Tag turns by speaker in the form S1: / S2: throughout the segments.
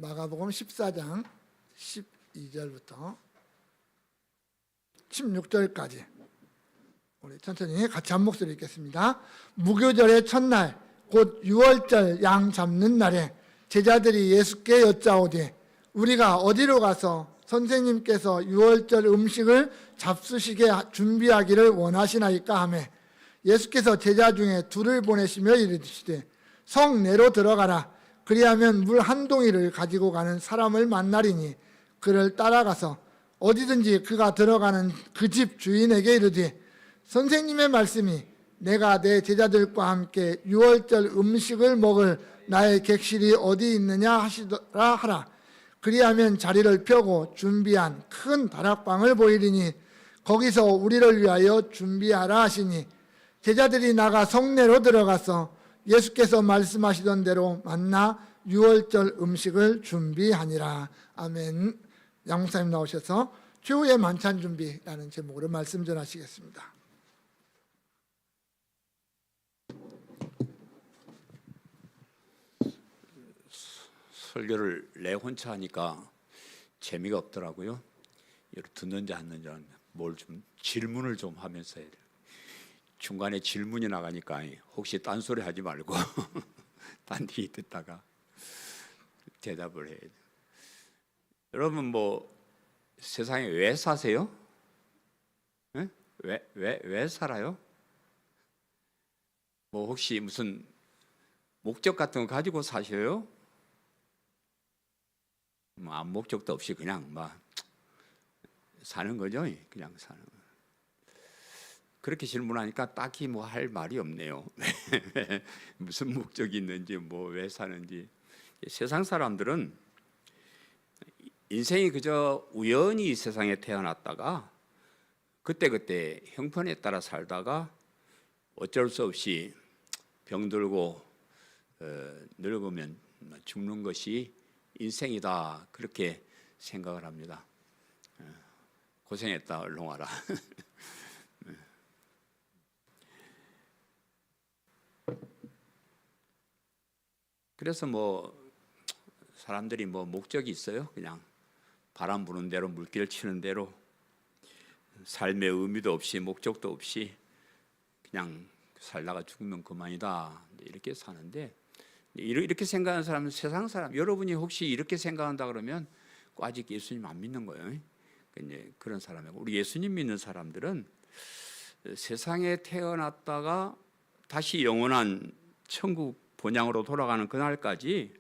S1: 마가복음 14장 12절부터 16절까지 우리 천천히 같이 한 목소리 읽겠습니다. 무교절의 첫날 곧 유월절 양 잡는 날에 제자들이 예수께 여짜오되 우리가 어디로 가서 선생님께서 유월절 음식을 잡수시게 준비하기를 원하시나이까 하매 예수께서 제자 중에 둘을 보내시며 이르시되 성내로 들어가라. 그리하면 물 한 동이를 가지고 가는 사람을 만나리니 그를 따라가서 어디든지 그가 들어가는 그 집 주인에게 이르되 선생님의 말씀이 내가 내 제자들과 함께 유월절 음식을 먹을 나의 객실이 어디 있느냐 하시더라 하라. 그리하면 자리를 펴고 준비한 큰 다락방을 보이리니 거기서 우리를 위하여 준비하라 하시니 제자들이 나가 성내로 들어가서 예수께서 말씀하시던 대로 만나 유월절 음식을 준비하니라. 아멘. 양목사님 나오셔서 최후의 만찬 준비라는 제목으로 말씀 전하시겠습니다.
S2: 설교를 내 혼자 하니까 재미가 없더라고요. 듣는지 안 듣는지 뭘 좀 질문을 좀 하면서 해야 돼요. 중간에 질문이 나가니까 혹시 딴소리 하지 말고 딴 데 듣다가 대답을 해야 돼요. 여러분 뭐 세상에 왜 사세요? 네? 왜 살아요? 뭐 혹시 무슨 목적 같은 거 가지고 사셔요? 뭐 아무 목적도 없이 그냥 막 사는 거죠. 그냥 사는 거. 그렇게 질문하니까 딱히 뭐 할 말이 없네요. 무슨 목적이 있는지 뭐 왜 사는지. 세상 사람들은 인생이 그저 우연히 이 세상에 태어났다가 그때그때 형편에 따라 살다가 어쩔 수 없이 병들고 늙으면 죽는 것이 인생이다 그렇게 생각을 합니다. 고생했다 얼른 와라. 그래서 뭐 사람들이 뭐 목적이 있어요? 그냥 바람 부는 대로 물길 치는 대로 삶의 의미도 없이 목적도 없이 그냥 살다가 죽으면 그만이다 이렇게 사는데 이렇게 생각하는 사람은 세상 사람. 여러분이 혹시 이렇게 생각한다 그러면 아직 예수님 안 믿는 거예요. 그런 사람이고 우리 예수님 믿는 사람들은 세상에 태어났다가 다시 영원한 천국 본향으로 돌아가는 그날까지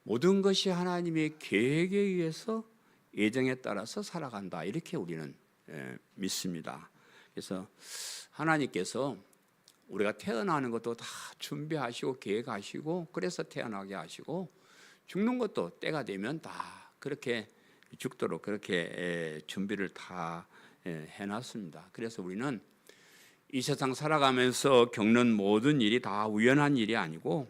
S2: 모든 것이 하나님의 계획에 의해서 예정에 따라서 살아간다 이렇게 우리는 믿습니다. 그래서 하나님께서 우리가 태어나는 것도 다 준비하시고 계획하시고 그래서 태어나게 하시고 죽는 것도 때가 되면 다 그렇게 죽도록 그렇게 준비를 다 해놨습니다. 그래서 우리는 이 세상 살아가면서 겪는 모든 일이 다 우연한 일이 아니고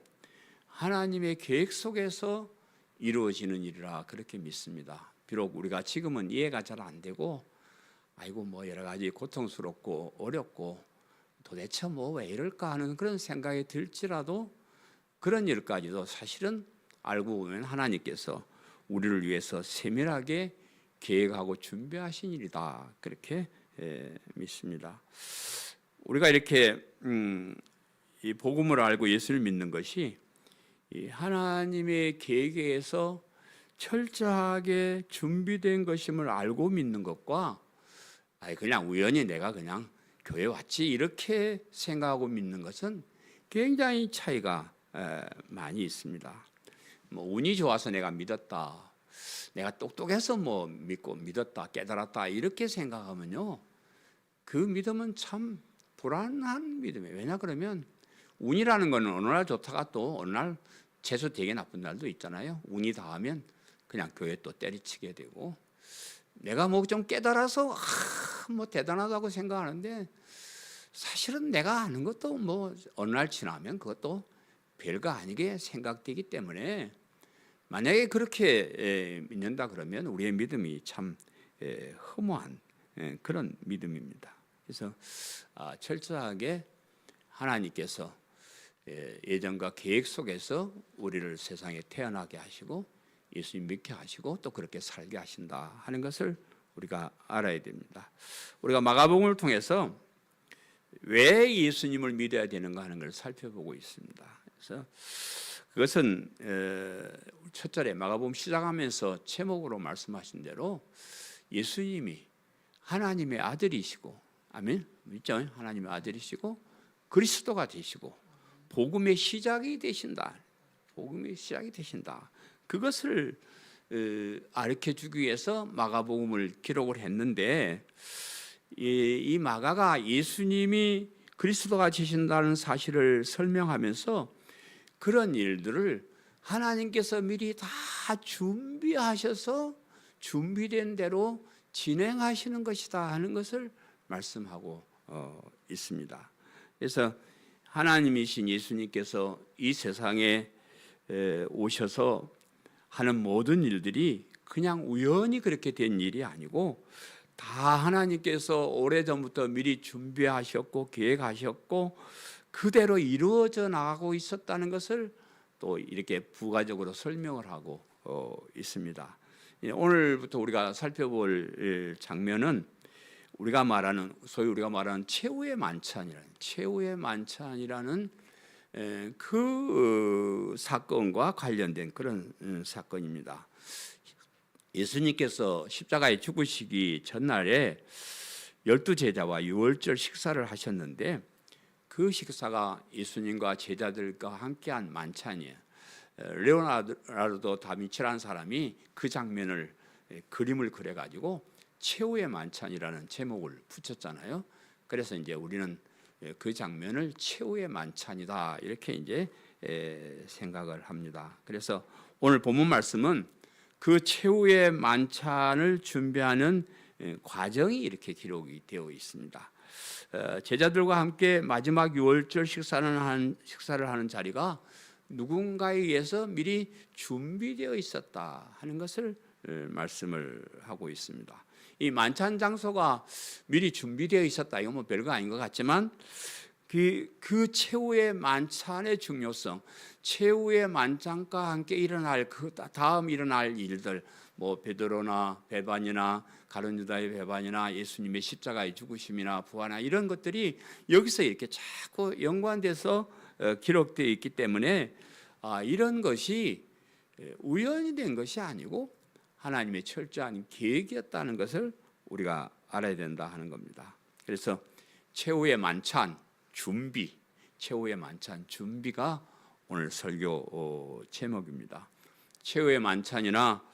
S2: 하나님의 계획 속에서 이루어지는 일이라 그렇게 믿습니다. 비록 우리가 지금은 이해가 잘 안 되고 아이고 뭐 여러 가지 고통스럽고 어렵고 도대체 뭐 왜 이럴까 하는 그런 생각이 들지라도 그런 일까지도 사실은 알고 보면 하나님께서 우리를 위해서 세밀하게 계획하고 준비하신 일이다 그렇게 믿습니다. 우리가 이렇게 이 복음을 알고 예수를 믿는 것이 이 하나님의 계획에서 철저하게 준비된 것임을 알고 믿는 것과 그냥 우연히 내가 그냥 교회 왔지 이렇게 생각하고 믿는 것은 굉장히 차이가 많이 있습니다. 뭐 운이 좋아서 내가 믿었다, 내가 똑똑해서 뭐 믿고 믿었다, 깨달았다 이렇게 생각하면요, 그 믿음은 참 불안한 믿음이에요. 왜냐 그러면 운이라는 거는 어느 날 좋다가 또 어느 날 재수 되게 나쁜 날도 있잖아요. 운이 닿으면 그냥 교회 또 때리치게 되고 내가 뭐 좀 깨달아서 뭐 대단하다고 생각하는데 사실은 내가 아는 것도 뭐 어느 날 지나면 그것도 별거 아니게 생각되기 때문에 만약에 그렇게 믿는다 그러면 우리의 믿음이 참 허무한 그런 믿음입니다. 그래서 철저하게 하나님께서 예정과 계획 속에서 우리를 세상에 태어나게 하시고 예수님 믿게 하시고 또 그렇게 살게 하신다 하는 것을 우리가 알아야 됩니다. 우리가 마가복음을 통해서 왜 예수님을 믿어야 되는가 하는 걸 살펴보고 있습니다. 그래서 그것은 첫 절에 마가복음 시작하면서 제목으로 말씀하신 대로 예수님이 하나님의 아들이시고, 아멘, 믿죠? 하나님의 아들이시고 그리스도가 되시고 복음의 시작이 되신다. 복음의 시작이 되신다. 그것을 가르쳐주기 위해서 마가복음을 기록을 했는데, 이 마가가 예수님이 그리스도가 되신다는 사실을 설명하면서 그런 일들을 하나님께서 미리 다 준비하셔서 준비된 대로 진행하시는 것이다 하는 것을 말씀하고 있습니다. 그래서 하나님이신 예수님께서 이 세상에 오셔서 하는 모든 일들이 그냥 우연히 그렇게 된 일이 아니고 다 하나님께서 오래전부터 미리 준비하셨고 계획하셨고 그대로 이루어져 나가고 있었다는 것을 또 이렇게 부가적으로 설명을 하고 있습니다. 오늘부터 우리가 살펴볼 장면은 소위 우리가 말하는 최후의 만찬이라는 그 사건과 관련된 그런 사건입니다. 예수님께서 십자가에 죽으시기 전날에 12제자와 유월절 식사를 하셨는데 그 식사가 예수님과 제자들과 함께한 만찬이에요. 레오나르도 다빈치라는 사람이 그 장면을 그림을 그려가지고 최후의 만찬이라는 제목을 붙였잖아요. 그래서 이제 우리는 그 장면을 최후의 만찬이다 이렇게 이제 생각을 합니다. 그래서 오늘 본문 말씀은 그 최후의 만찬을 준비하는 과정이 이렇게 기록이 되어 있습니다. 제자들과 함께 마지막 유월절 식사를 하는 자리가 누군가에 의해서 미리 준비되어 있었다 하는 것을 말씀을 하고 있습니다. 이 만찬 장소가 미리 준비되어 있었다, 이건 뭐 별거 아닌 것 같지만 그 최후의 만찬의 중요성, 최후의 만찬과 함께 일어날 그 다음 일어날 일들, 뭐 베드로나 베반이나 가룟 유다의 베반이나 예수님의 십자가의 죽으심이나 부활이나 이런 것들이 여기서 이렇게 자꾸 연관돼서 기록되어 있기 때문에 이런 것이 우연히 된 것이 아니고 하나님의 철저한 계획이었다는 것을 우리가 알아야 된다 하는 겁니다. 그래서 최후의 만찬 준비, 최후의 만찬 준비가 오늘 설교 제목입니다. 최후의 만찬이나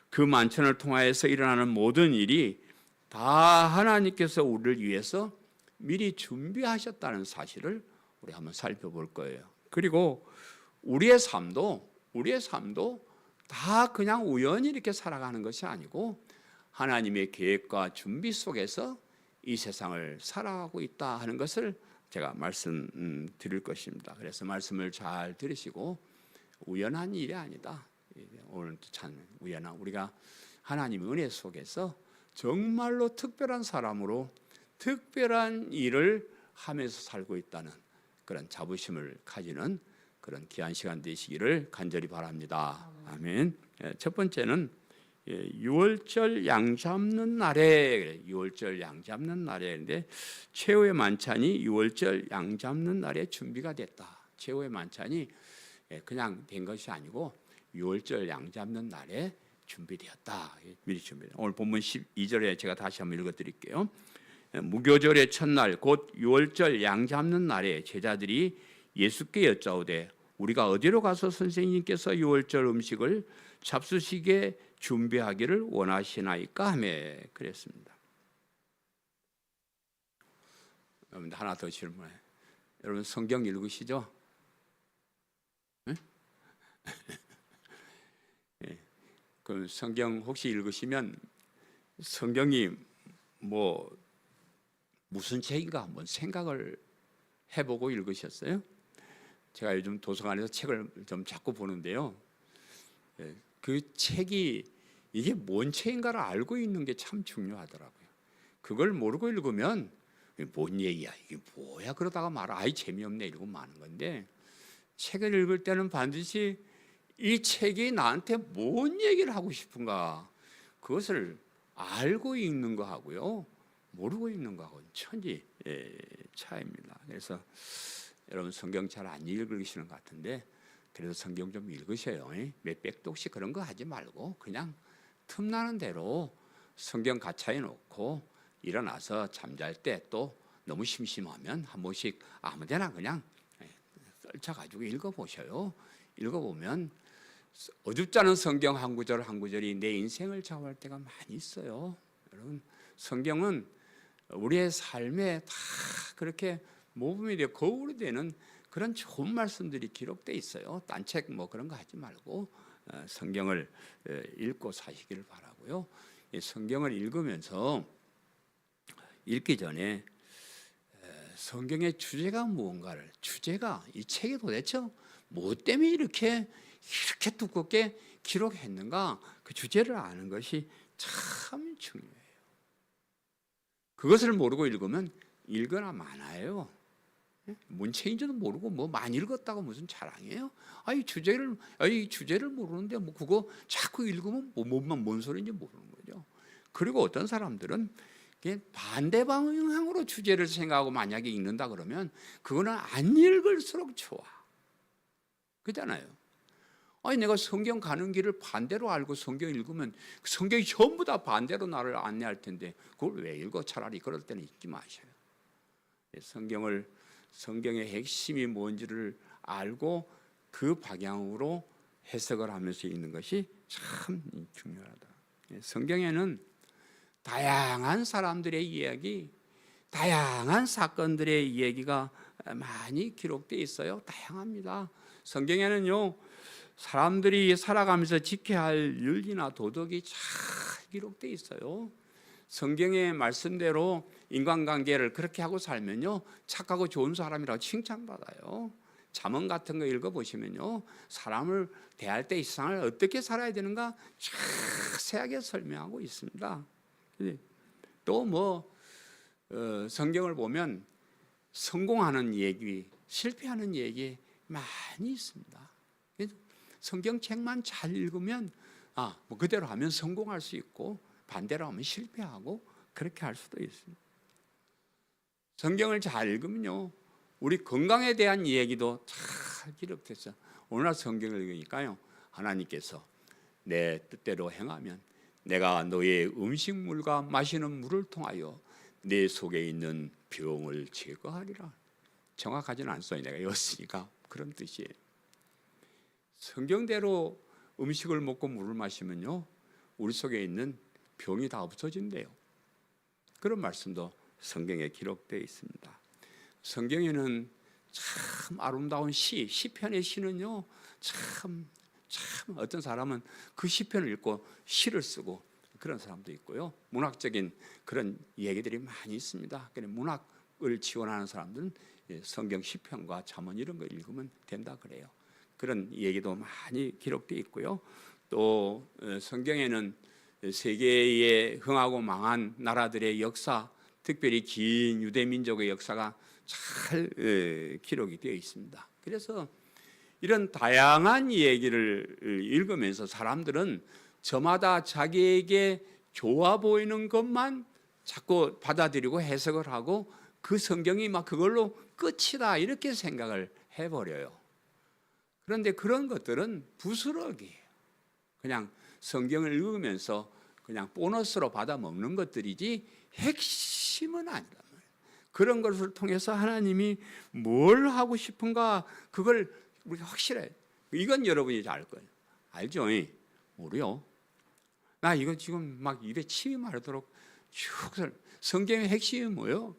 S2: 그 만찬을 통하여서 일어나는 모든 일이 다 하나님께서 우리를 위해서 미리 준비하셨다는 사실을 우리 한번 살펴볼 거예요. 그리고 우리의 삶도 다 그냥 우연히 이렇게 살아가는 것이 아니고 하나님의 계획과 준비 속에서 이 세상을 살아가고 있다 하는 것을 제가 말씀드릴 것입니다. 그래서 말씀을 잘 들으시고 우연한 일이 아니다. 오늘도 참 우연한 우리가 하나님의 은혜 속에서 정말로 특별한 사람으로 특별한 일을 하면서 살고 있다는 그런 자부심을 가지는 그런 귀한 시간 되시기를 간절히 바랍니다. 아멘. 첫 번째는 유월절 양 잡는 날에, 유월절 양 잡는 날에인데 최후의 만찬이 유월절 양 잡는 날에 준비가 됐다. 최후의 만찬이 그냥 된 것이 아니고 유월절 양 잡는 날에 준비되었다. 미리 준비되었다. 오늘 본문 12절에 제가 다시 한번 읽어드릴게요. 무교절의 첫날 곧 유월절 양 잡는 날에 제자들이 예수께 여짜오되 우리가 어디로 가서 선생님께서 유월절 음식을 잡수시게 준비하기를 원하시나이까 하며 그랬습니다. 여러분 하나 더 질문해. 여러분 성경 읽으시죠? 네? 네. 그 성경 혹시 읽으시면 성경이 뭐 무슨 책인가 한번 생각을 해보고 읽으셨어요? 제가 요즘 도서관에서 책을 좀 자꾸 보는데요. 그 책이 이게 뭔 책인가를 알고 있는 게 참 중요하더라고요. 그걸 모르고 읽으면 뭔 얘기야, 이게 뭐야 그러다가 말아, 아이 재미없네 이러고 마는 건데 책을 읽을 때는 반드시 이 책이 나한테 뭔 얘기를 하고 싶은가, 그것을 알고 읽는 거하고요, 모르고 읽는 거하고는 천지 차이입니다. 그래서 여러분 성경 잘 안 읽으시는 것 같은데 그래도 성경 좀 읽으셔요. 몇백 독씩 그런 거 하지 말고 그냥 틈나는 대로 성경 가차에 놓고 일어나서 잠잘 때 또 너무 심심하면 한 번씩 아무데나 그냥 떨쳐가지고 읽어보셔요. 읽어보면 어둡지 않은 성경 한 구절 한 구절이 내 인생을 좌우할 때가 많이 있어요. 여러분 성경은 우리의 삶에 다 그렇게 모범이 되어 거울이 되는 그런 좋은 말씀들이 기록되어 있어요. 딴 책 뭐 그런 거 하지 말고 성경을 읽고 사시기를 바라고요. 성경을 읽으면서 읽기 전에 성경의 주제가 무언가를, 주제가 이 책이 도대체 뭐 때문에 이렇게 두껍게 기록했는가, 그 주제를 아는 것이 참 중요해요. 그것을 모르고 읽으면 읽거나 많아요. 문체인지도 모르고 뭐 많이 읽었다고 무슨 자랑이에요? 이 주제를 모르는데 뭐 그거 자꾸 읽으면 뭔 소리인지 모르는 거죠. 그리고 어떤 사람들은 반대 방향으로 주제를 생각하고 만약에 읽는다 그러면 그거는 안 읽을수록 좋아. 그렇잖아요. 내가 성경 가는 길을 반대로 알고 성경 읽으면 성경이 전부 다 반대로 나를 안내할 텐데 그걸 왜 읽어? 차라리 그럴 때는 읽지 마셔요. 성경의 핵심이 뭔지를 알고 그 방향으로 해석을 하면서 읽는 것이 참 중요하다. 성경에는 다양한 사람들의 이야기, 다양한 사건들의 이야기가 많이 기록되어 있어요. 다양합니다. 성경에는요, 사람들이 살아가면서 지켜야 할 윤리나 도덕이 잘 기록되어 있어요. 성경의 말씀대로 인간관계를 그렇게 하고 살면요, 착하고 좋은 사람이라고 칭찬받아요. 잠언 같은 거 읽어보시면요, 사람을 대할 때 이 세상을 어떻게 살아야 되는가 자세하게 설명하고 있습니다. 또 성경을 보면 성공하는 얘기, 실패하는 얘기 많이 있습니다. 성경책만 잘 읽으면 그대로 하면 성공할 수 있고 반대로 하면 실패하고 그렇게 할 수도 있습니다. 성경을 잘 읽으면요, 우리 건강에 대한 얘기도 잘 기록됐어요. 오늘날 성경을 읽으니까요, 하나님께서 내 뜻대로 행하면 내가 너의 음식물과 마시는 물을 통하여 내 속에 있는 병을 제거하리라. 정확하지는 않소요. 내가 였으니까 그런 뜻이에요. 성경대로 음식을 먹고 물을 마시면요, 우리 속에 있는 병이 다 없어진대요. 그런 말씀도 성경에 기록되어 있습니다. 성경에는 참 아름다운 시편의 시는요, 참 어떤 사람은 그 시편을 읽고 시를 쓰고 그런 사람도 있고요. 문학적인 그런 얘기들이 많이 있습니다. 문학을 지원하는 사람들은 성경 시편과 잠언 이런 거 읽으면 된다 그래요. 그런 얘기도 많이 기록되어 있고요. 또 성경에는 세계에 흥하고 망한 나라들의 역사, 특별히 긴 유대 민족의 역사가 잘 기록이 되어 있습니다. 그래서 이런 다양한 얘기를 읽으면서 사람들은 저마다 자기에게 좋아 보이는 것만 자꾸 받아들이고 해석을 하고 그 성경이 막 그걸로 끝이다 이렇게 생각을 해버려요. 그런데 그런 것들은 부스러기예요. 그냥 성경을 읽으면서 그냥 보너스로 받아 먹는 것들이지 핵심은 아니란 말이에요. 그런 것을 통해서 하나님이 뭘 하고 싶은가, 그걸 우리가 확실해요. 이건 여러분이 잘 알 거예요. 알죠? 모르요. 나 이거 지금 막 입에 침이 마르도록 쭉 성경의 핵심이 뭐예요?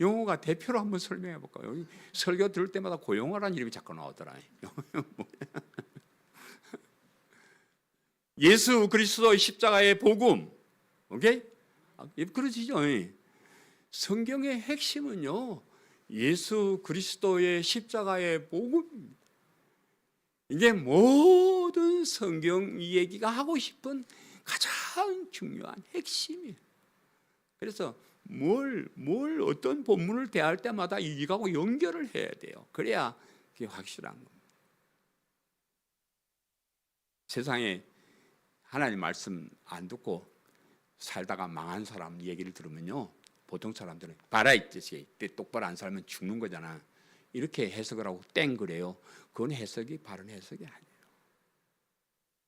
S2: 용어가 대표로 한번 설명해 볼까요? 여기 설교 들을 때마다 고용어라는 이름이 자꾸 나오더라. 예수 그리스도의 십자가의 복음, 오케이? 그러시죠? 성경의 핵심은요, 예수 그리스도의 십자가의 복음입니다. 이게 모든 성경 얘기가 하고 싶은 가장 중요한 핵심이에요. 그래서 어떤 본문을 대할 때마다 이거하고 연결을 해야 돼요. 그래야 그게 확실한 겁니다. 세상에 하나님 말씀 안 듣고 살다가 망한 사람 얘기를 들으면요, 보통 사람들은 봐라 이 뜻이 똑바로 안 살면 죽는 거잖아, 이렇게 해석을 하고 땡 그래요. 그건 해석이 바른 해석이 아니에요.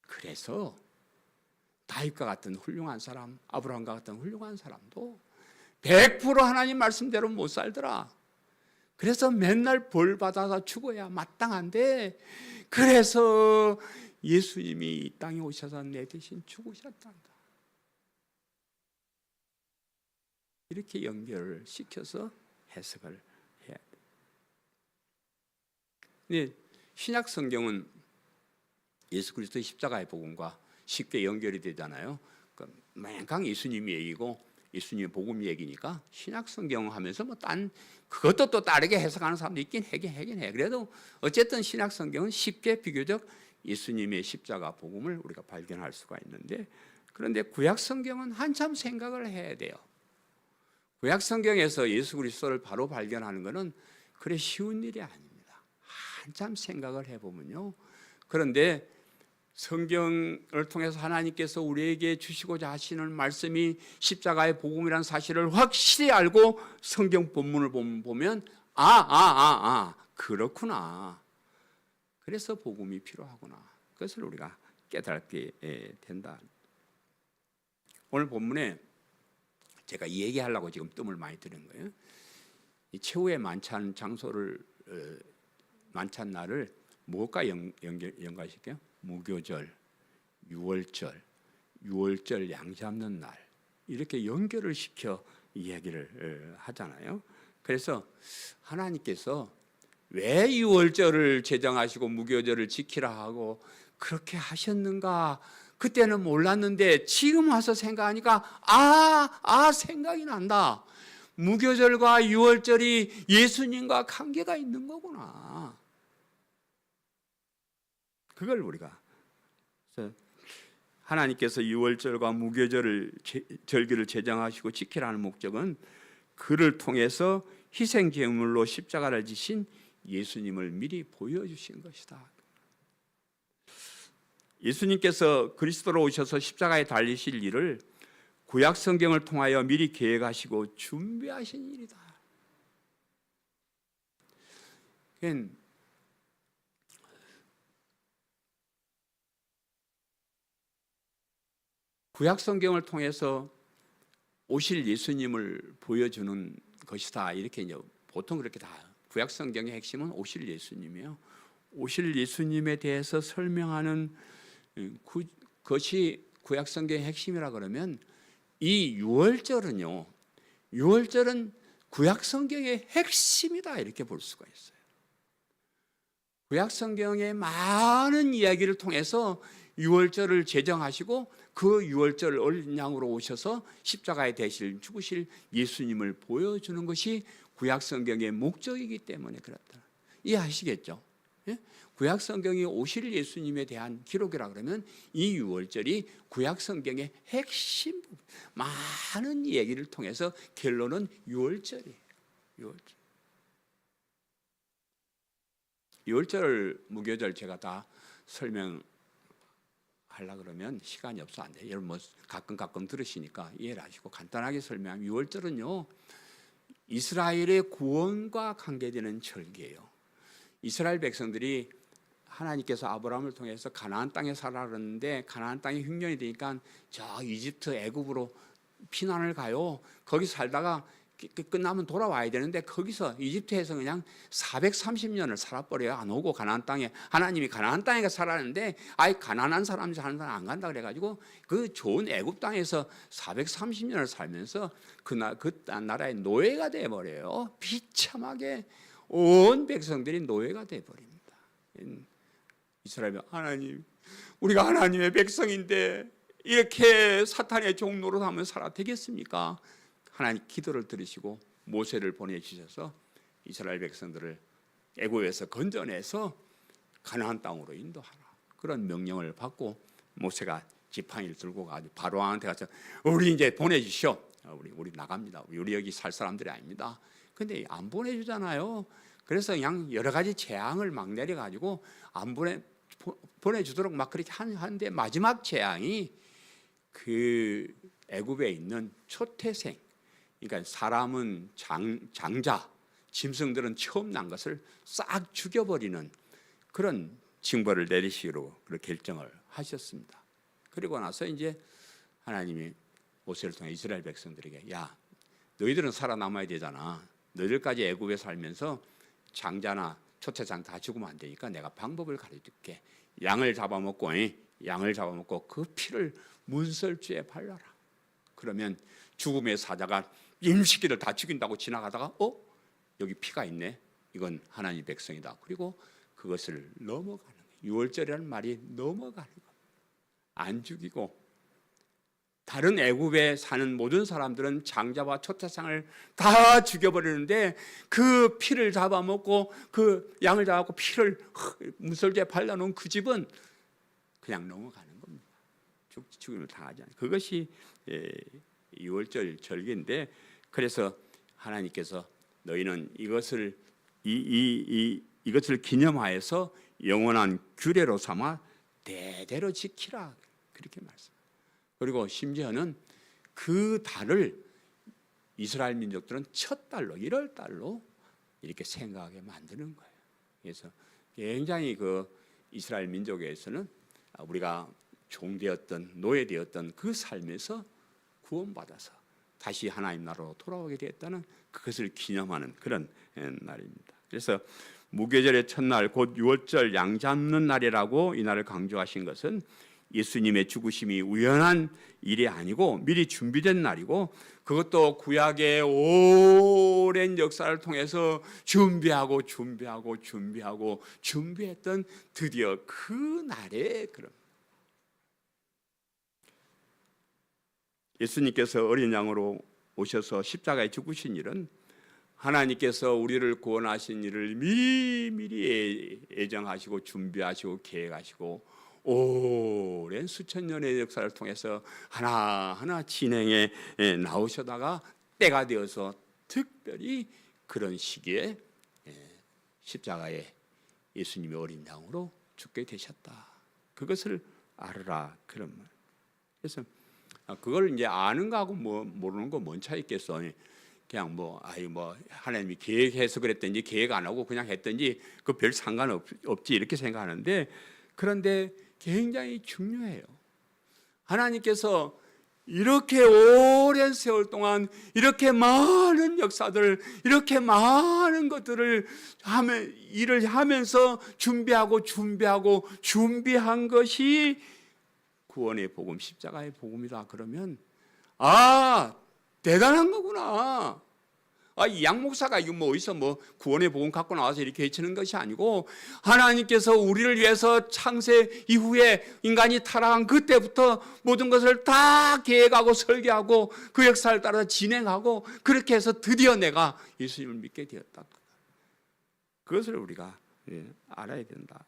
S2: 그래서 다윗과 같은 훌륭한 사람, 아브라함과 같은 훌륭한 사람도 100% 하나님 말씀대로 못 살더라. 그래서 맨날 벌 받아서 죽어야 마땅한데, 그래서 예수님이 이 땅에 오셔서 내 대신 죽으셨단다. 이렇게 연결을 시켜서 해석을 해야 돼. 근데 신약 성경은 예수 그리스도의 십자가의 복음과 쉽게 연결이 되잖아요. 맨강 예수님이 얘기고 예수님의 복음 얘기니까 신약 성경 하면서 뭐 그것도 또 다르게 해석하는 사람도 있긴 해. 그래도 어쨌든 신약 성경은 쉽게 비교적 예수님의 십자가 복음을 우리가 발견할 수가 있는데, 그런데 구약 성경은 한참 생각을 해야 돼요. 구약 성경에서 예수 그리스도를 바로 발견하는 것은 그래 쉬운 일이 아닙니다. 한참 생각을 해보면요. 그런데 성경을 통해서 하나님께서 우리에게 주시고자 하시는 말씀이 십자가의 복음이라는 사실을 확실히 알고 성경 본문을 보면 그렇구나. 그래서 복음이 필요하구나. 그것을 우리가 깨닫게 된다. 오늘 본문에 제가 이 얘기하려고 지금 뜸을 많이 들인 거예요. 이 최후의 만찬 장소를 만찬 날을 무엇과 연관시켜요? 무교절, 유월절 양 잡는 날, 이렇게 연결을 시켜 이야기를 하잖아요. 그래서 하나님께서 왜 유월절을 제정하시고 무교절을 지키라 하고 그렇게 하셨는가? 그때는 몰랐는데 지금 와서 생각하니까 생각이 난다. 무교절과 유월절이 예수님과 관계가 있는 거구나. 그걸 우리가, 하나님께서 유월절과 무교절을 절기를 제정하시고 지키라는 목적은 그를 통해서 희생 제물로 십자가를 지신 예수님을 미리 보여주신 것이다. 예수님께서 그리스도로 오셔서 십자가에 달리실 일을 구약 성경을 통하여 미리 계획하시고 준비하신 일이다. 구약 성경을 통해서 오실 예수님을 보여주는 것이다. 이렇게 이제 보통 그렇게 다, 구약 성경의 핵심은 오실 예수님이에요. 오실 예수님에 대해서 설명하는 것이 구약 성경의 핵심이라 그러면, 이 유월절은요, 유월절은 구약 성경의 핵심이다 이렇게 볼 수가 있어요. 구약 성경의 많은 이야기를 통해서 유월절을 제정하시고 그 유월절 어린 양으로 오셔서 십자가에 죽으실 예수님을 보여주는 것이 구약 성경의 목적이기 때문에 그렇다. 이해하시겠죠? 예? 구약 성경이 오실 예수님에 대한 기록이라 그러면 이 유월절이 구약 성경의 핵심, 많은 얘기를 통해서 결론은 유월절이에요. 유월절, 무교절 제가 다 설명하려 그러면 시간이 없어 안 돼요. 여러분 뭐 가끔 들으시니까 이해를 하시고 간단하게 설명하면, 유월절은요, 이스라엘의 구원과 관계되는 절기예요. 이스라엘 백성들이 하나님께서 아브라함을 통해서 가나안 땅에 살아 그러는데, 가나안 땅이 흉년이 되니까 저 이집트 애굽으로 피난을 가요. 거기 살다가 끝나면 돌아와야 되는데, 거기서 이집트에서 그냥 430년을 살아버려요. 안 오고 가나안 땅에, 하나님이 가나안 땅에 살았는데 아예 가난한 사람이 사는 사람 안 간다 그래가지고 그 좋은 애굽 땅에서 430년을 살면서 그 나라의 노예가 돼버려요. 비참하게 온 백성들이 노예가 돼버립니다. 이스라엘이, 하나님, 우리가 하나님의 백성인데 이렇게 사탄의 종 노릇하면 살아 되겠습니까? 하나님 기도를 들으시고 모세를 보내주셔서 이스라엘 백성들을 애굽에서 건져내서 가나안 땅으로 인도하라, 그런 명령을 받고 모세가 지팡이를 들고 가지고 바로왕한테 가서 우리 이제 보내주시오. 우리 나갑니다. 우리 여기 살 사람들이 아닙니다. 근데 안 보내주잖아요. 그래서 그냥 여러 가지 재앙을 막 내려가지고 보내주도록 막 그렇게 하는데 마지막 재앙이 그 애굽에 있는 초태생, 그러니까 사람은 장자, 짐승들은 처음 난 것을 싹 죽여버리는 그런 징벌을 내리시기로 그렇게 결정을 하셨습니다. 그리고 나서 이제 하나님이 모세를 통해 이스라엘 백성들에게, 야, 너희들은 살아남아야 되잖아. 너희들까지 애굽에 살면서 장자나 초태장 다 죽으면 안 되니까 내가 방법을 가르쳐줄게. 양을 잡아먹고 그 피를 문설주에 발라라. 그러면 죽음의 사자가 임시기를 다 죽인다고 지나가다가 여기 피가 있네. 이건 하나님 백성이다. 그리고 그것을 넘어가는 거예요. 유월절이라는 말이 넘어가는 거예요. 안 죽이고, 다른 애굽에 사는 모든 사람들은 장자와 초태상을 다 죽여버리는데 그 피를 잡아먹고 그 양을 잡아먹고 피를 문설주에 발라놓은 그 집은 그냥 넘어가는 겁니다. 죽임을 당하지 않아요. 그것이 유월절 절기인데, 그래서 하나님께서 너희는 이것을 이것을 기념하여서 영원한 규례로 삼아 대대로 지키라, 그렇게 말씀. 그리고 심지어는 그 달을 이스라엘 민족들은 첫 달로 1월 달로 이렇게 생각하게 만드는 거예요. 그래서 굉장히 그 이스라엘 민족에서는 우리가 종되었던 노예되었던 그 삶에서 구원받아서 다시 하나님 나라로 돌아오게 되었다는 그것을 기념하는 그런 날입니다. 그래서 무교절의 첫날 곧 유월절 양 잡는 날이라고 이 날을 강조하신 것은 예수님의 죽으심이 우연한 일이 아니고 미리 준비된 날이고, 그것도 구약의 오랜 역사를 통해서 준비했던 드디어 그 날에 그런 예수님께서 어린 양으로 오셔서 십자가에 죽으신 일은 하나님께서 우리를 구원하신 일을 미리 예정하시고 준비하시고 계획하시고 오랜 수천 년의 역사를 통해서 하나하나 진행해 나오셔다가 때가 되어서 특별히 그런 시기에 십자가에 예수님이 어린 양으로 죽게 되셨다. 그것을 알으라, 그런 말. 그래서 그걸 이제 아는 거하고 모르는 거 뭔 차이 있겠어? 그냥 하나님이 계획해서 그랬든지 계획 안 하고 그냥 했든지 그 별 상관없지 이렇게 생각하는데, 그런데 굉장히 중요해요. 하나님께서 이렇게 오랜 세월 동안 이렇게 많은 역사들, 이렇게 많은 것들을 일을 하면서 준비한 것이 구원의 복음, 십자가의 복음이다. 그러면 대단한 거구나. 이 양목사가 이거 어디서 구원의 복음 갖고 나와서 이렇게 외치는 것이 아니고, 하나님께서 우리를 위해서 창세 이후에 인간이 타락한 그때부터 모든 것을 다 계획하고 설계하고 그 역사를 따라 진행하고 그렇게 해서 드디어 내가 예수님을 믿게 되었다. 그것을 우리가 알아야 된다.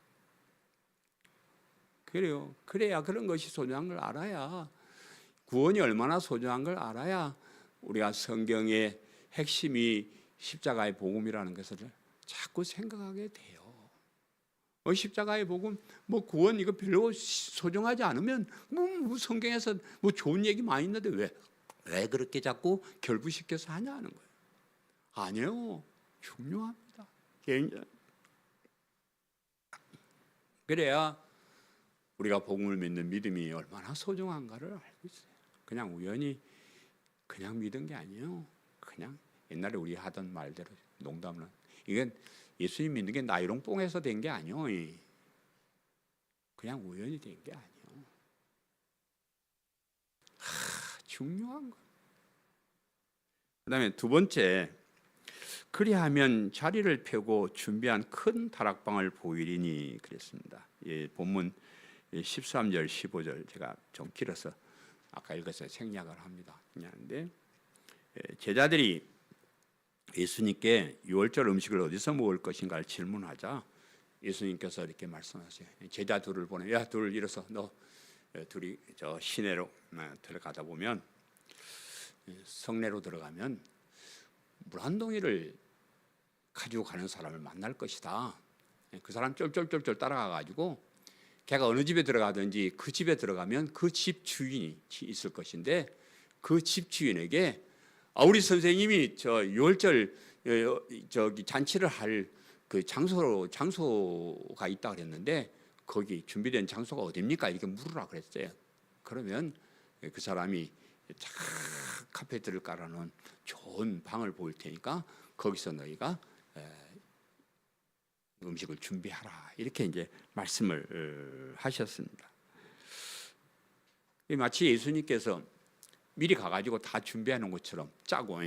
S2: 그래요. 그래야 그런 것이 소중한 걸 알아야, 구원이 얼마나 소중한 걸 알아야 우리가 성경의 핵심이 십자가의 복음이라는 것을 자꾸 생각하게 돼요. 십자가의 복음, 구원 이거 별로 소중하지 않으면 성경에서 좋은 얘기 많이 있는데 왜 그렇게 자꾸 결부시켜서 하냐는 거예요. 아니요, 중요합니다. 그래야 우리가 복음을 믿는 믿음이 얼마나 소중한가를 알고 있어요. 그냥 우연히 그냥 믿은 게 아니에요. 그냥 옛날에 우리 하던 말대로 농담은, 이건 예수님 믿는 게 나이롱뽕해서 된 게 아니에요. 그냥 우연히 된 게 아니에요. 중요한 거. 그다음에 두 번째, 그리하면 자리를 펴고 준비한 큰 다락방을 보이리니 그랬습니다. 본문 13절 15절 제가 좀 길어서 아까 읽어서 생략을 합니다. 그런데 제자들이 예수님께 유월절 음식을 어디서 먹을 것인가를 질문하자 예수님께서 이렇게 말씀하세요. 제자 둘을 보내, 야, 둘 일어서 너 둘이 저 시내로 들어가다 보면, 성내로 들어가면 물 한 동이를 가지고 가는 사람을 만날 것이다. 그 사람 쫄쫄쫄쫄 따라가 가지고 걔가 어느 집에 들어가든지 그 집에 들어가면 그 집 주인이 있을 것인데 그 집 주인에게 우리 선생님이 저 유월절 저기 잔치를 할 그 장소가 있다 그랬는데 거기 준비된 장소가 어디입니까? 이렇게 물으라 그랬어요. 그러면 그 사람이 쫙 카페트를 깔아놓은 좋은 방을 보일 테니까 거기서 너희가 음식을 준비하라 이렇게 이제 말씀을 하셨습니다. 마치 예수님께서 미리 가가지고 다 준비하는 것처럼 짜고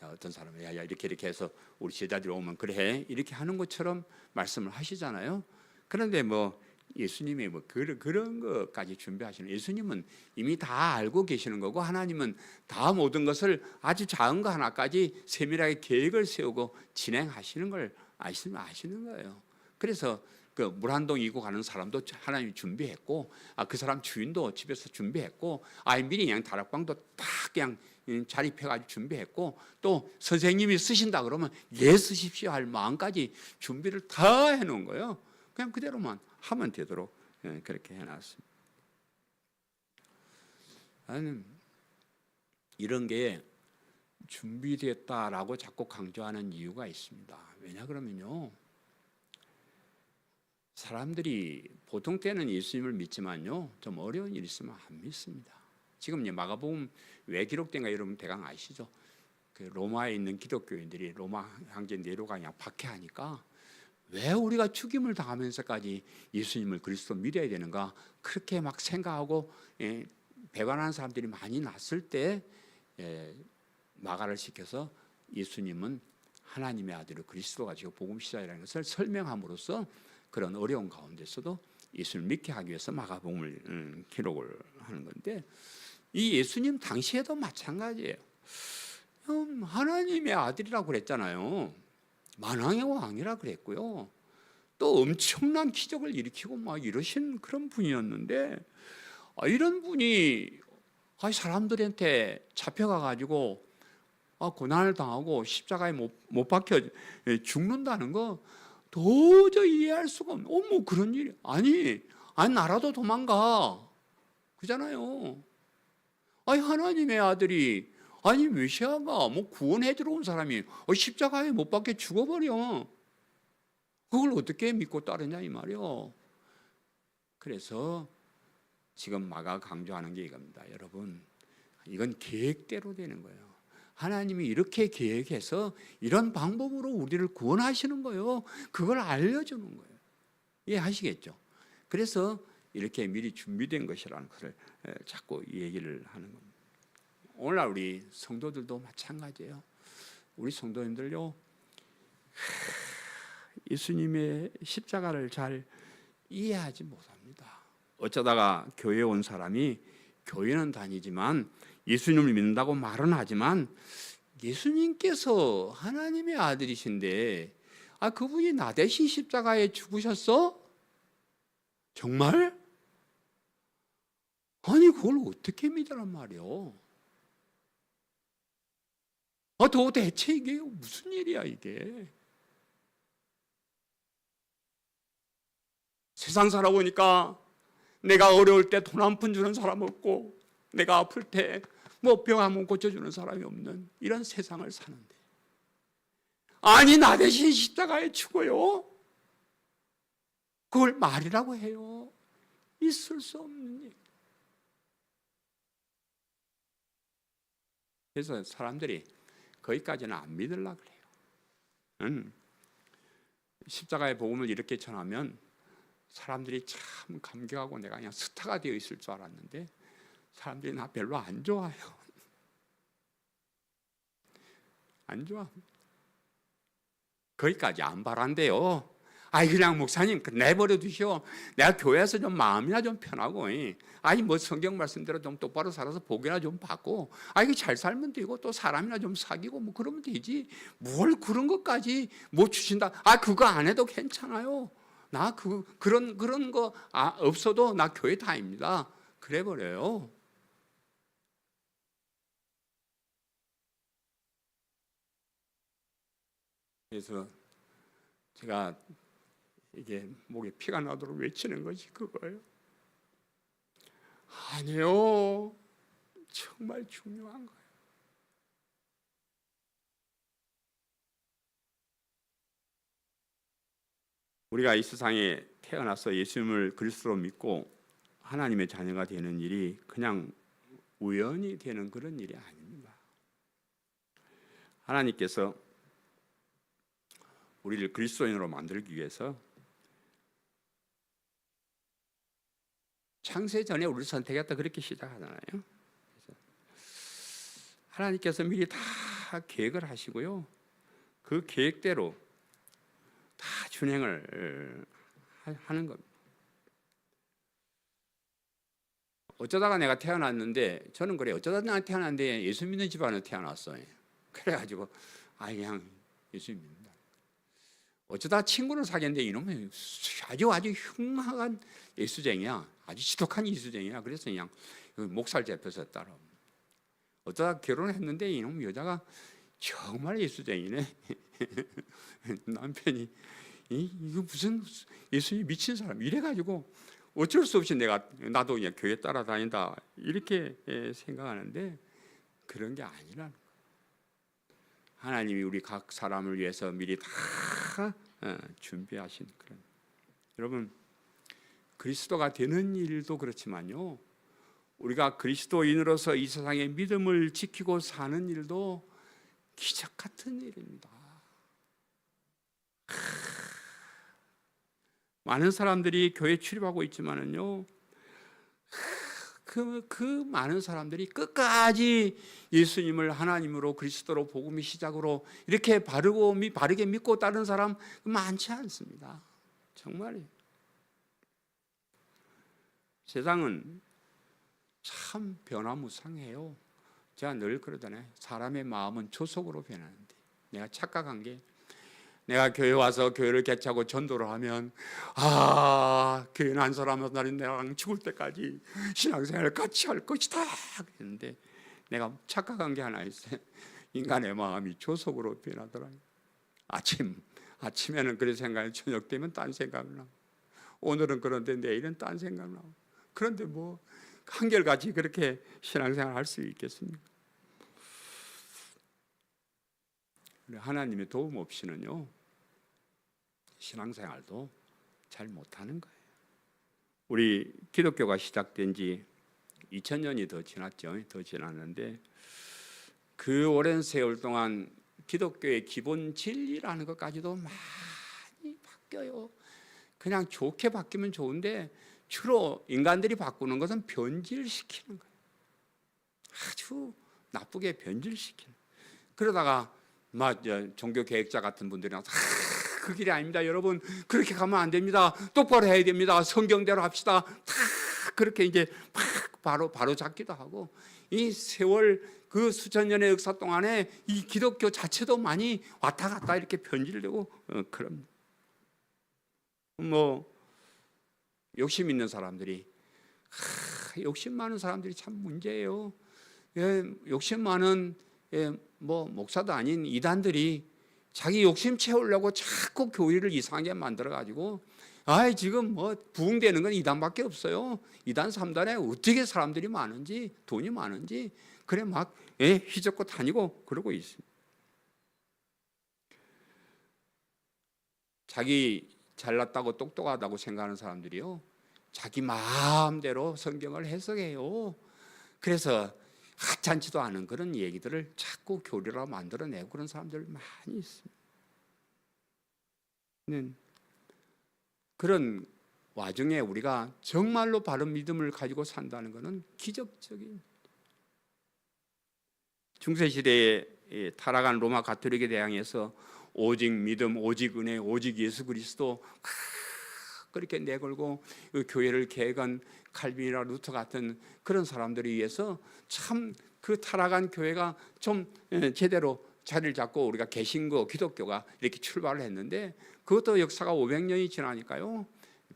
S2: 어떤 사람은 야 이렇게 해서 우리 제자들이 오면 그래 이렇게 하는 것처럼 말씀을 하시잖아요. 그런데 뭐 예수님이 뭐 그런 것까지 준비하시는, 예수님은 이미 다 알고 계시는 거고 하나님은 다 모든 것을 아주 작은 거 하나까지 세밀하게 계획을 세우고 진행하시는 걸 아시는 거예요. 그래서 그 물 한 동 이고 가는 사람도 하나님이 준비했고 그 사람 주인도 집에서 준비했고 미리 그냥 다락방도 딱 그냥 자립해가지고 준비했고 또 선생님이 쓰신다 그러면 쓰십시오 할 마음까지 준비를 다 해놓은 거예요. 그냥 그대로만 하면 되도록 그렇게 해놨습니다. 나는 이런 게 준비됐다라고 자꾸 강조하는 이유가 있습니다. 왜냐 그러면요, 사람들이 보통 때는 예수님을 믿지만요 좀 어려운 일 있으면 안 믿습니다. 지금 마가복음 왜 기록된가 여러분 대강 아시죠? 그 로마에 있는 기독교인들이 로마 황제 네로가 그냥 박해하니까 왜 우리가 죽임을 당하면서까지 예수님을 그리스도 믿어야 되는가 그렇게 막 생각하고 배반하는 사람들이 많이 났을 때 마가를 시켜서 예수님은 하나님의 아들을 그리스도가 지고 복음시자라는 것을 설명함으로써 그런 어려운 가운데서도 예수를 믿게 하기 위해서 마가복음을 기록을 하는 건데, 이 예수님 당시에도 마찬가지예요. 하나님의 아들이라고 그랬잖아요. 만왕의 왕이라 그랬고요. 또 엄청난 기적을 일으키고 막 이러신 그런 분이었는데 이런 분이 사람들한테 잡혀가 가지고 고난을 당하고 십자가에 못 박혀 죽는다는 거 도저히 이해할 수가 없는, 뭐 그런 일이 아니 나라도 도망가 그잖아요. 하나님의 아들이 메시아가 뭐 구원해 들어온 사람이 십자가에 못 박혀 죽어버려. 그걸 어떻게 믿고 따르냐 이 말이요. 그래서 지금 마가 강조하는 게 이겁니다. 여러분, 이건 계획대로 되는 거예요. 하나님이 이렇게 계획해서 이런 방법으로 우리를 구원하시는 거예요. 그걸 알려주는 거예요. 이해하시겠죠? 그래서 이렇게 미리 준비된 것이라는 것을 자꾸 얘기를 하는 겁니다. 오늘날 우리 성도들도 마찬가지예요. 우리 성도님들요, 예수님의 십자가를 잘 이해하지 못합니다. 어쩌다가 교회에 온 사람이 교회는 다니지만 예수님을 믿는다고 말은 하지만 예수님께서 하나님의 아들이신데 그분이 나 대신 십자가에 죽으셨어? 정말? 그걸 어떻게 믿으란 말이요? 도대체 이게 무슨 일이야 이게? 세상 살아보니까 내가 어려울 때 돈 한 푼 주는 사람 없고 내가 아플 때 뭐 병 한 번 고쳐주는 사람이 없는 이런 세상을 사는데 나 대신 십자가에 죽어요? 그걸 말이라고 해요? 있을 수 없는 일. 그래서 사람들이 거기까지는 안 믿으려고 그래요. 십자가의 복음을 이렇게 전하면 사람들이 참 감격하고 내가 그냥 스타가 되어 있을 줄 알았는데 사람들이 나 별로 안 좋아해요. 안 좋아. 거기까지 안 바란대요. 그냥 목사님 내버려 두시오. 내가 교회에서 좀 마음이나 좀 편하고 뭐 성경 말씀대로 좀 똑바로 살아서 복이나 좀 받고 이거 잘 살면 되고 또 사람이나 좀 사귀고 뭐 그러면 되지. 뭘 그런 것까지 못 주신다. 그거 안 해도 괜찮아요. 나 그런 거 없어도 나 교회 다닙니다. 그래 버려요. 그래서 제가 이게 목에 피가 나도록 외치는 것이 그거예요. 아니요, 정말 중요한 거예요. 우리가 이 세상에 태어나서 예수님을 그리스도로 믿고 하나님의 자녀가 되는 일이 그냥 우연히 되는 그런 일이 아닙니다. 하나님께서 우리를 그리스도인으로 만들기 위해서 창세 전에 우리를 선택했다 그렇게 시작하잖아요. 하나님께서 미리 다 계획을 하시고요, 그 계획대로 다 준행을 하는 겁니다. 어쩌다가 내가 태어났는데, 저는 그래요. 어쩌다 내가 태어났는데 예수 믿는 집안에 태어났어요. 그래가지고 그냥 예수 믿는다. 어쩌다 친구를 사귀었는데 이놈은 아주 흉악한 예수쟁이야. 아주 지독한 예수쟁이야. 그래서 그냥 목살 잡혀서 따라. 어쩌다 결혼했는데 이놈 여자가 정말 예수쟁이네. 남편이 이거 무슨 예수님 미친 사람 이래가지고 어쩔 수 없이 나도 그냥 교회 따라다닌다 이렇게 생각하는데, 그런 게 아니라는 거예요. 하나님이 우리 각 사람을 위해서 미리 다 준비하신 그런. 여러분, 그리스도가 되는 일도 그렇지만요, 우리가 그리스도인으로서 이 세상의 믿음을 지키고 사는 일도 기적 같은 일입니다. 많은 사람들이 교회 출입하고 있지만은요, 그 많은 사람들이 끝까지 예수님을 하나님으로 그리스도로 복음의 시작으로 이렇게 바르게 믿고 따르는 사람 많지 않습니다. 정말이에요. 세상은 참 변화무쌍해요. 제가 늘 그러잖아요. 사람의 마음은 조속으로 변하는데, 내가 착각한 게, 내가 교회 와서 교회를 개최하고 전도를 하면 교회 난 사람은 나는 내랑 죽을 때까지 신앙생활을 같이 할 것이다 그랬는데, 내가 착각한 게 하나 있어요. 인간의 마음이 조속으로 변하더라고요. 아침에는 그런 생각이, 저녁 되면 딴 생각이 나고, 오늘은 그런데 내일은 딴 생각이 나고. 그런데 뭐 한결같이 그렇게 신앙생활을 할 수 있겠습니까? 하나님의 도움 없이는요, 신앙생활도 잘 못하는 거예요. 우리 기독교가 시작된 지 2000년이 더 지났죠. 더 지났는데, 그 오랜 세월 동안 기독교의 기본 진리라는 것까지도 많이 바뀌어요. 그냥 좋게 바뀌면 좋은데, 주로 인간들이 바꾸는 것은 변질시키는 거예요. 아주 나쁘게 변질시키는. 그러다가 종교 계획자 같은 분들이 나와서 그 길이 아닙니다. 여러분, 그렇게 가면 안 됩니다. 똑바로 해야 됩니다. 성경대로 합시다. 다 그렇게 이제 바로 잡기도 하고, 이 세월 그 수천 년의 역사 동안에 이 기독교 자체도 많이 왔다 갔다 이렇게 변질되고 그럽니다. 욕심 있는 사람들이, 욕심 많은 사람들이 참 문제예요. 욕심 많은 목사도 아닌 이단들이 자기 욕심 채우려고 자꾸 교회를 이상하게 만들어가지고, 지금 부흥되는 건 이단밖에 없어요. 이단 3단에 어떻게 사람들이 많은지, 돈이 많은지, 그래 막 휘젓고 다니고 그러고 있습니다. 자기 잘났다고 똑똑하다고 생각하는 사람들이요, 자기 마음대로 성경을 해석해요. 그래서 하찮지도 않은 그런 얘기들을 자꾸 교리로 만들어내고 그런 사람들 많이 있습니다. 그런 와중에 우리가 정말로 바른 믿음을 가지고 산다는 것은 기적적인. 중세시대에 타락한 로마 가톨릭에 대항해서 오직 믿음, 오직 은혜, 오직 예수 그리스도 그렇게 내걸고 교회를 계획한 칼빈이나 루터 같은 그런 사람들에 의해서 참 그 타락한 교회가 좀 제대로 자리를 잡고 우리가 개신교, 기독교가 이렇게 출발을 했는데, 그것도 역사가 500년이 지나니까요,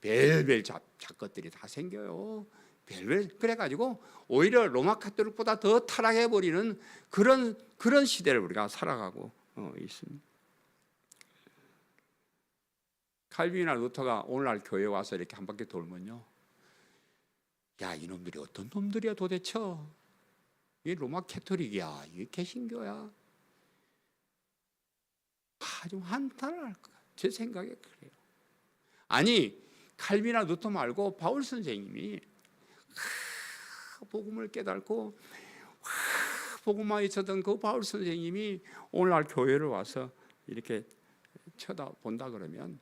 S2: 별별 잡것들이 다 생겨요. 별별. 그래가지고 오히려 로마 가톨릭보다 더 타락해버리는 그런 시대를 우리가 살아가고 있습니다. 칼빈이나 루터가 오늘날 교회에 와서 이렇게 한 바퀴 돌면요, 야, 이놈들이 어떤 놈들이야 도대체? 이게 로마 캐토릭이야, 이게 개신교야? 아주 한탄을 할 거야. 제 생각에 그래요. 아니, 칼빈이나 루터 말고 바울 선생님이 복음을 깨닫고 복음만 있었던 그 바울 선생님이 오늘날 교회를 와서 이렇게 쳐다본다 그러면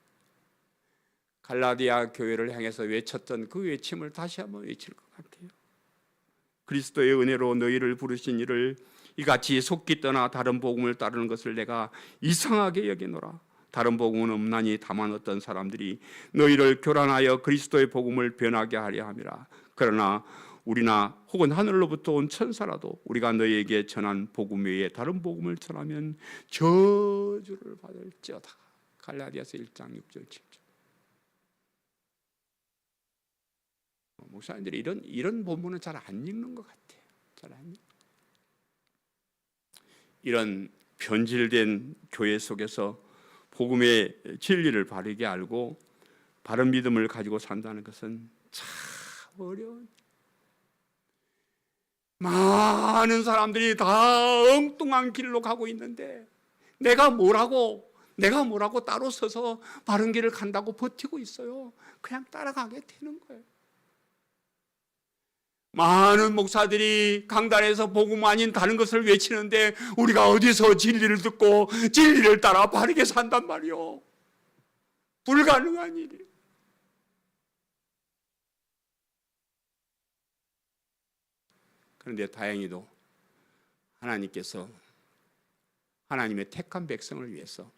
S2: 갈라디아 교회를 향해서 외쳤던 그 외침을 다시 한번 외칠 것 같아요. 그리스도의 은혜로 너희를 부르신 이를 이같이 속기 떠나 다른 복음을 따르는 것을 내가 이상하게 여기노라. 다른 복음은 없나니 다만 어떤 사람들이 너희를 교란하여 그리스도의 복음을 변하게 하려 함이라. 그러나 우리나 혹은 하늘로부터 온 천사라도 우리가 너희에게 전한 복음 외에 다른 복음을 전하면 저주를 받을지어다. 갈라디아서 1장 6절 7절. 목사님들이 이런 본문은 잘 안 읽는 것 같아요. 잘 안 읽는. 이런 변질된 교회 속에서 복음의 진리를 바르게 알고 바른 믿음을 가지고 산다는 것은 참 어려운. 많은 사람들이 다 엉뚱한 길로 가고 있는데 내가 뭐라고 따로 서서 바른 길을 간다고 버티고 있어요. 그냥 따라가게 되는 거예요. 많은 목사들이 강단에서 복음 아닌 다른 것을 외치는데 우리가 어디서 진리를 듣고 진리를 따라 바르게 산단 말이요. 불가능한 일이에요. 그런데 다행히도 하나님께서 하나님의 택한 백성을 위해서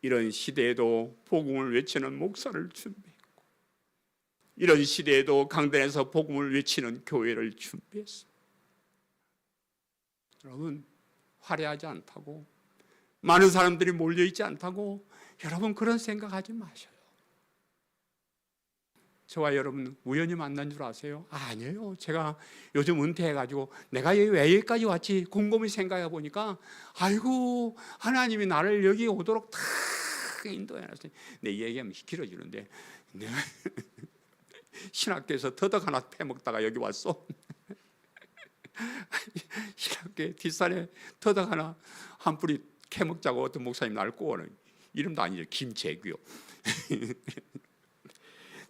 S2: 이런 시대에도 복음을 외치는 목사를 준비했고, 이런 시대에도 강단에서 복음을 외치는 교회를 준비했어요. 여러분, 화려하지 않다고, 많은 사람들이 몰려있지 않다고 여러분 그런 생각하지 마셔요. 저와 여러분 우연히 만난 줄 아세요? 아니에요. 제가 요즘 은퇴해가지고 내가 왜 여기까지 왔지 곰곰이 생각해 보니까 아이고 하나님이 나를 여기 오도록 다 인도해놨어요. 내 얘기하면 길어지는데 내가 신학교에서 더덕 하나 패먹다가 여기 왔어. 신학교에 뒷산에 더덕 하나 한 뿌리 캐먹자고 어떤 목사님 나를 꼬아는, 이름도 아니죠. 김재규요.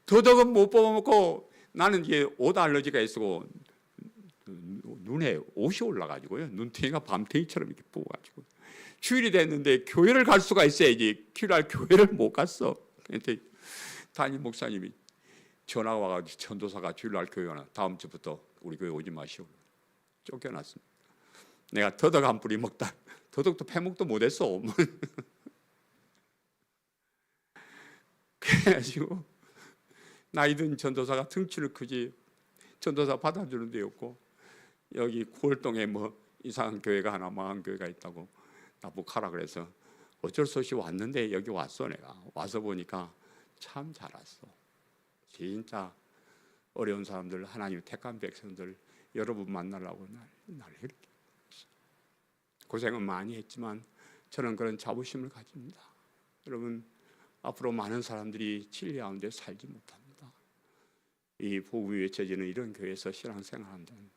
S2: 더덕은 못 뽑아먹고 나는 이제 옷 알러지가 있고 눈에 옷이 올라가지고요. 눈탱이가 밤탱이처럼 이렇게 부어가지고 주일이 됐는데 교회를 갈 수가 있어야지. 주일날 교회를 못 갔어. 그런데 담임 목사님이 전화가 와가지고 전도사가 주일날 교회 가나 다음 주부터 우리 교회 오지 마시오. 쫓겨났습니다. 내가 더덕 한 뿌리 먹다 더덕도 패먹도 못했어. 그래가지고 나이 든 전도사가 등치를 크지 전도사 받아주는 데였고, 여기 9월동에 뭐 이상한 교회가 하나 망한 교회가 있다고 나보카라 그래서 어쩔 수 없이 왔는데 여기 왔어. 내가 와서 보니까 참 잘 왔어. 진짜 어려운 사람들, 하나님 택한 백성들 여러분 만나려고 날 이렇게 고생은 많이 했지만 저는 그런 자부심을 가집니다. 여러분 앞으로 많은 사람들이 진리 가운데 살지 못합니다. 이 복음이 외쳐지는 이런 교회에서 신앙생활한다는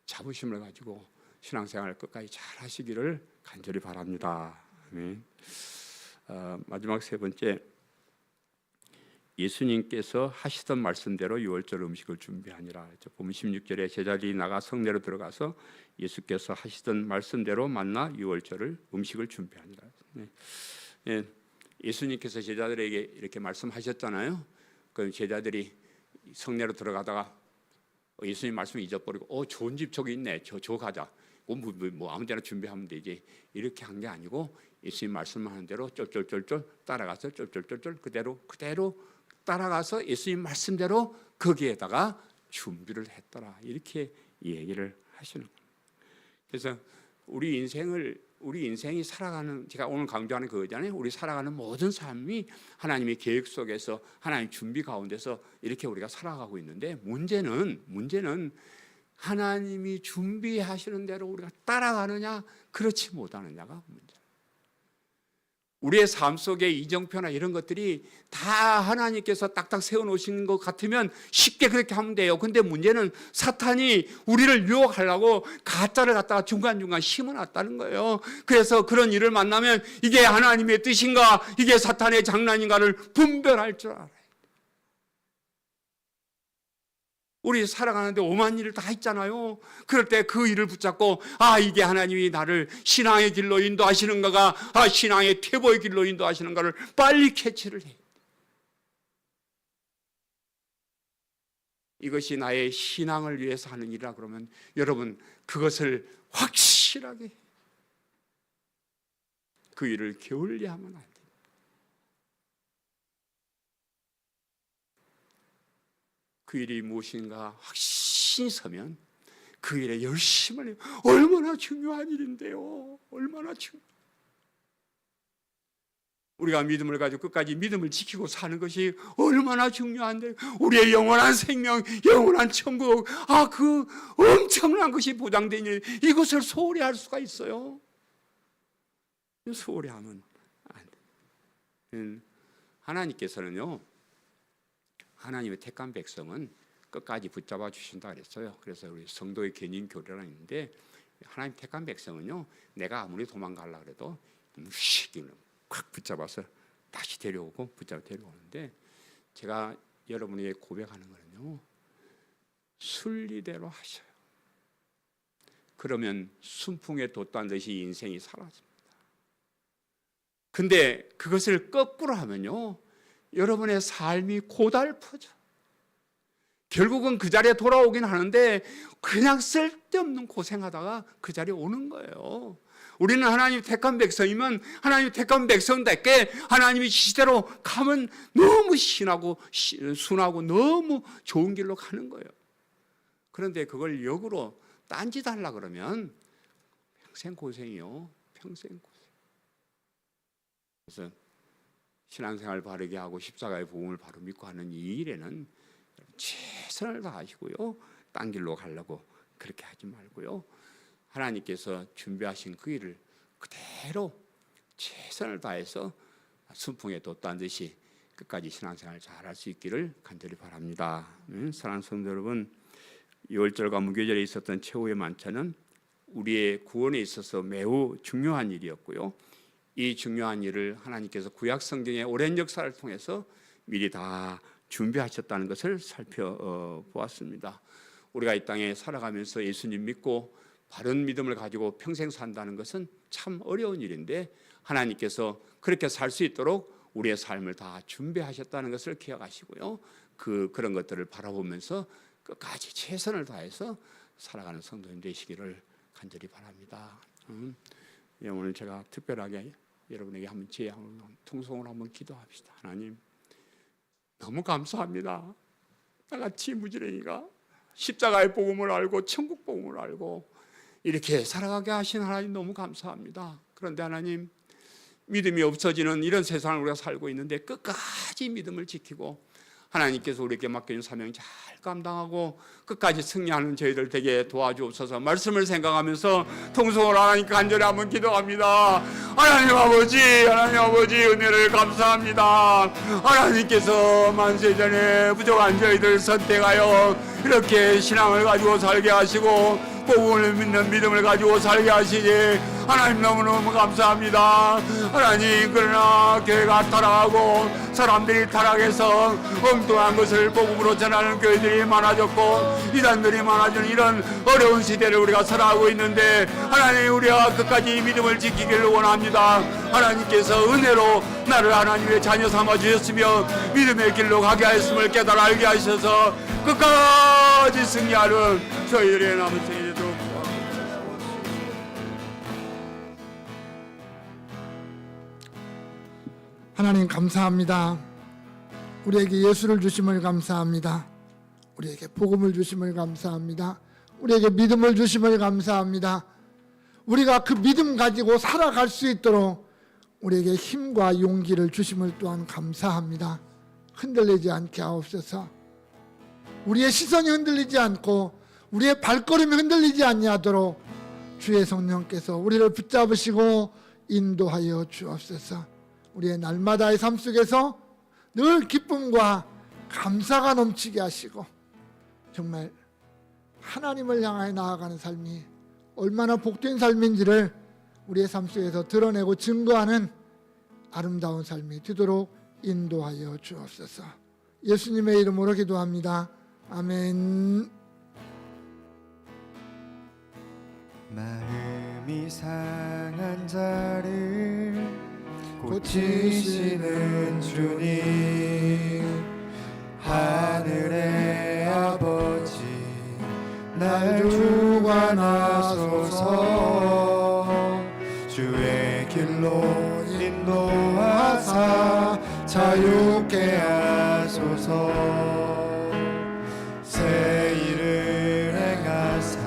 S2: 자부심을 가지고 신앙생활을 끝까지 잘 하시기를 간절히 바랍니다. 아멘. 마지막 세 번째, 예수님께서 하시던 말씀대로 유월절 음식을 준비하니라. 보면 16절에 제자들이 나가 성내로 들어가서 예수께서 하시던 말씀대로 만나 유월절을 음식을 준비하니라. 예수님께서 제자들에게 이렇게 말씀하셨잖아요. 그럼 제자들이 성내로 들어가다가 예수님 말씀 잊어버리고 좋은 집 저기 있네. 저 가자. 뭐 아무 데나 준비하면 되지. 이렇게 한 게 아니고 예수님 말씀하는 대로 쫄쫄쫄쫄 따라가서 쫄쫄쫄쫄 그대로 따라가서 예수님 말씀대로 거기에다가 준비를 했더라. 이렇게 얘기를 하시는 겁니다. 그래서 우리 인생이 살아가는, 제가 오늘 강조하는 그거잖아요. 우리 살아가는 모든 삶이 하나님의 계획 속에서 하나님 준비 가운데서 이렇게 우리가 살아가고 있는데, 문제는 하나님이 준비하시는 대로 우리가 따라가느냐 그렇지 못하느냐가 문제예요. 우리의 삶 속에 이정표나 이런 것들이 다 하나님께서 딱딱 세워놓으신 것 같으면 쉽게 그렇게 하면 돼요. 근데 문제는 사탄이 우리를 유혹하려고 가짜를 갖다가 중간중간 심어놨다는 거예요. 그래서 그런 일을 만나면 이게 하나님의 뜻인가 이게 사탄의 장난인가를 분별할 줄 알아요. 우리 살아가는데 오만 일을 다 있잖아요. 그럴 때 그 일을 붙잡고 이게 하나님이 나를 신앙의 길로 인도하시는가가 신앙의 퇴보의 길로 인도하시는가를 빨리 캐치를 해요. 이것이 나의 신앙을 위해서 하는 일이라 그러면 여러분 그것을 확실하게 그 일을 게을리하면 안 돼요. 그 일이 무엇인가 확신이 서면 그 일에 열심을 해요. 얼마나 중요한 일인데요. 얼마나 중요해요. 우리가 믿음을 가지고 끝까지 믿음을 지키고 사는 것이 얼마나 중요한데 우리의 영원한 생명, 영원한 천국 그 엄청난 것이 보장된 일 이것을 소홀히 할 수가 있어요. 소홀히 하면 안 돼요. 하나님께서는요 하나님의 택한 백성은 끝까지 붙잡아 주신다 그랬어요. 그래서 우리 성도의 견인 교례가 있는데 하나님 택한 백성은요 내가 아무리 도망가려고 해도 꽉 붙잡아서 다시 데려오고 붙잡아 데려오는데 제가 여러분에게 고백하는 거는요 순리대로 하셔요. 그러면 순풍에 돛단 듯이 인생이 사라집니다. 근데 그것을 거꾸로 하면요 여러분의 삶이 고달퍼져. 결국은 그 자리에 돌아오긴 하는데 그냥 쓸데없는 고생하다가 그 자리에 오는 거예요. 우리는 하나님 택한 백성이면 하나님 택한 백성답게 하나님이 시대로 가면 너무 신하고 순하고 너무 좋은 길로 가는 거예요. 그런데 그걸 역으로 딴짓 하려고 그러면 평생 고생이요. 평생 고생. 그래서 신앙생활 바르게 하고 십자가의 복음을 바로 믿고 하는 이 일에는 최선을 다하시고요. 딴 길로 가려고 그렇게 하지 말고요. 하나님께서 준비하신 그 일을 그대로 최선을 다해서 순풍에 돛단 듯이 끝까지 신앙생활 잘할 수 있기를 간절히 바랍니다. 사랑하는 성도 여러분, 6월절과 무교절에 있었던 최후의 만찬은 우리의 구원에 있어서 매우 중요한 일이었고요. 이 중요한 일을 하나님께서 구약 성경의 오랜 역사를 통해서 미리 다 준비하셨다는 것을 살펴보았습니다. 우리가 이 땅에 살아가면서 예수님 믿고 바른 믿음을 가지고 평생 산다는 것은 참 어려운 일인데 하나님께서 그렇게 살 수 있도록 우리의 삶을 다 준비하셨다는 것을 기억하시고요. 그런 것들을 바라보면서 끝까지 최선을 다해서 살아가는 성도님 되시기를 간절히 바랍니다. 오늘 제가 특별하게 여러분에게 한번 통성으로 한번 기도합시다. 하나님 너무 감사합니다. 나같이 무지랭이가 십자가의 복음을 알고 천국 복음을 알고 이렇게 살아가게 하신 하나님 너무 감사합니다. 그런데 하나님 믿음이 없어지는 이런 세상을 우리가 살고 있는데 끝까지 믿음을 지키고 하나님께서 우리에게 맡겨진 사명 잘 감당하고 끝까지 승리하는 저희들 되게 도와주옵소서. 말씀을 생각하면서 통성을 하나님께 간절히 한번 기도합니다. 하나님 아버지 은혜를 감사합니다. 하나님께서 만세전에 부족한 저희들 선택하여 이렇게 신앙을 가지고 살게 하시고 복음을 믿는 믿음을 가지고 살게 하시니 하나님 너무너무 감사합니다. 하나님 그러나 교회가 타락하고 사람들이 타락해서 엉뚱한 것을 복음으로 전하는 교회들이 많아졌고 이단들이 많아지는 이런 어려운 시대를 우리가 살아가고 있는데 하나님 우리가 끝까지 믿음을 지키기를 원합니다. 하나님께서 은혜로 나를 하나님의 자녀 삼아 주셨으며 믿음의 길로 가게 하였음을 깨달아 알게 하셔서 끝까지 승리하는 저희들의 남은 생이 되도록
S1: 하나님 감사합니다. 우리에게 예수를 주심을 감사합니다. 우리에게 복음을 주심을 감사합니다. 우리에게 믿음을 주심을 감사합니다. 우리가 그 믿음 가지고 살아갈 수 있도록 우리에게 힘과 용기를 주심을 또한 감사합니다. 흔들리지 않게 하옵소서. 우리의 시선이 흔들리지 않고 우리의 발걸음이 흔들리지 아니하도록 주의 성령께서 우리를 붙잡으시고 인도하여 주옵소서. 우리의 날마다의 삶 속에서 늘 기쁨과 감사가 넘치게 하시고 정말 하나님을 향하여 나아가는 삶이 얼마나 복된 삶인지를 우리의 삶 속에서 드러내고 증거하는 아름다운 삶이 되도록 인도하여 주옵소서. 예수님의 이름으로 기도합니다. 아멘.
S3: 마음이 상한 자를 고치시는 주님, 하늘의 아버지 날 주관하소서. 주의 길로 인도하사 자유케 하소서. 새 일을 행하사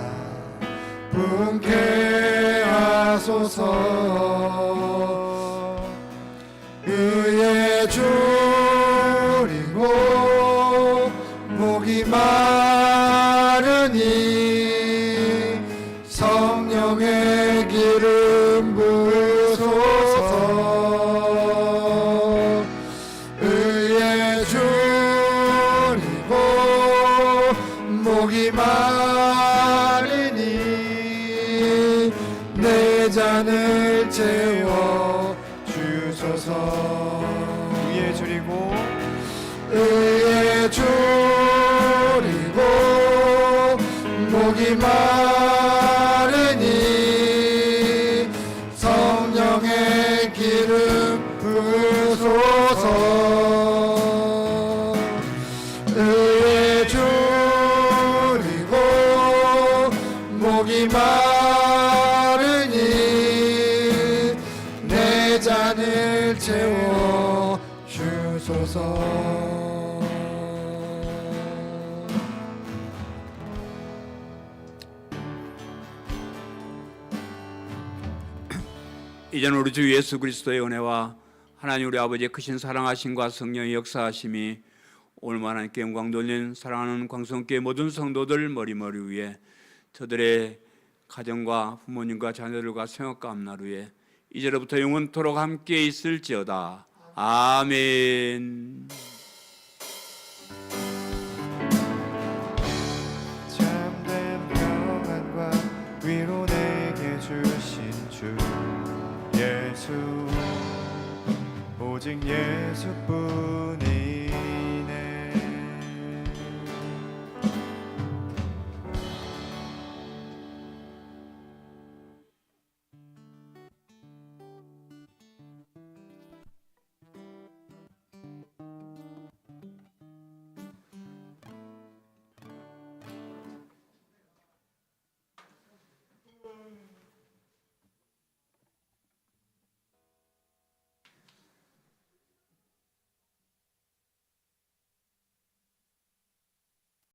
S3: 분케 하소서. 의에 줄이고 목이 마르니 성령의 기름 부으소서. 의에 줄이고 목이 마르니 내 잔을 채워 주소서. 의에 줄이고 의에 줄이고 목이 마르니 성령의 기름 부으소서. 의에 줄이고 목이 마르니 내 잔을 채워 주소서.
S2: 이제는 우리 주 예수 그리스도의 은혜와 하나님 우리 아버지의 크신 사랑하심과 성령의 역사하심이 오늘만 하나님께 영광 돌린 사랑하는 광성교회 모든 성도들 머리머리 위에 저들의 가정과 부모님과 자녀들과 생업과 앞날 위에 이제로부터 영원토록 함께 있을지어다. 아멘.
S3: 참된 평안과 위로 내게 주신 주 예수, 오직 예수뿐이